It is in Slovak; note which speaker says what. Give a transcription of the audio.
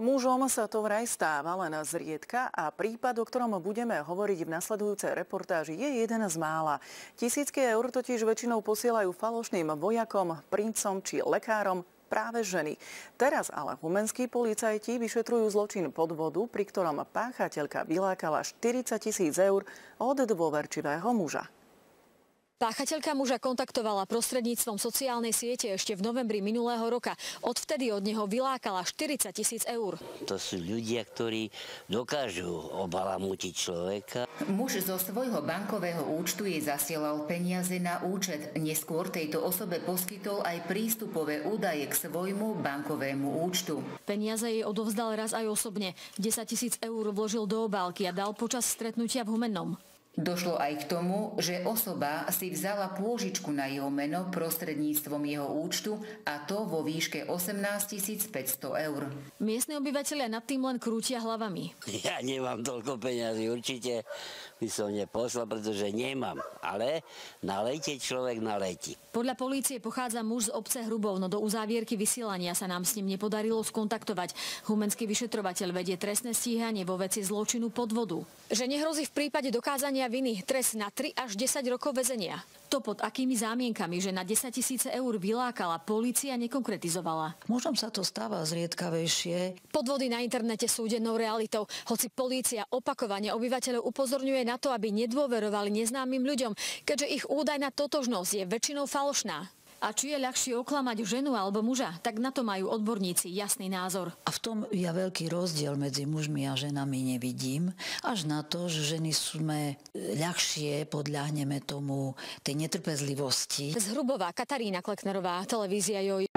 Speaker 1: Mužom sa to vraj stáva len zriedka a prípad, o ktorom budeme hovoriť v nasledujúcej reportáži, je jeden z mála. Tisícky eur totiž väčšinou posielajú falošným vojakom, princom či lekárom práve ženy. Teraz ale humenskí policajti vyšetrujú zločin podvodu, pri ktorom páchateľka vylákala 40 000 eur od dôverčivého muža.
Speaker 2: Páchateľka muža kontaktovala prostredníctvom sociálnej siete ešte v novembri minulého roka. Odvtedy od neho vylákala 40 000 eur.
Speaker 3: To sú ľudia, ktorí dokážu obalamútiť človeka.
Speaker 4: Muž zo svojho bankového účtu jej zasielal peniaze na účet. Neskôr tejto osobe poskytol aj prístupové údaje k svojmu bankovému účtu.
Speaker 2: Peniaze jej odovzdal raz aj osobne. 10 000 eur vložil do obálky a dal počas stretnutia v Humennom.
Speaker 4: Došlo aj k tomu, že osoba si vzala pôžičku na jeho meno prostredníctvom jeho účtu a to vo výške 18 500 eur.
Speaker 2: Miestni obyvatelia nad tým len krútia hlavami.
Speaker 3: Ja nemám toľko peňazí, určite by som neposlal, pretože nemám. Ale nalejte človek naletí.
Speaker 2: Podľa polície pochádza muž z obce Hrubov, no do uzávierky vysielania sa nám s ním nepodarilo skontaktovať. Humenský vyšetrovateľ vedie trestné stíhanie vo veci zločinu podvodu. Že nehrozí v prípade dokázania viny trest na 3 až 10 rokov väzenia. To pod akými zámienkami, že na 10 000 eur vylákala, polícia nekonkretizovala.
Speaker 5: Mužom sa to stáva zriedkavejšie.
Speaker 2: Podvody na internete sú dennou realitou, hoci polícia opakovane obyvateľov upozorňuje na to, aby nedôverovali neznámym ľuďom, keďže ich údajná totožnosť je väčšinou falošná. A či je ľahšie oklamať ženu alebo muža, tak na to majú odborníci jasný názor.
Speaker 5: A v tom ja veľký rozdiel medzi mužmi a ženami nevidím. Až na to, že ženy sme ľahšie podľahneme tomu tej netrpezlivosti.
Speaker 2: Z Hrubova Katarína Kleknerová, televízia Joj.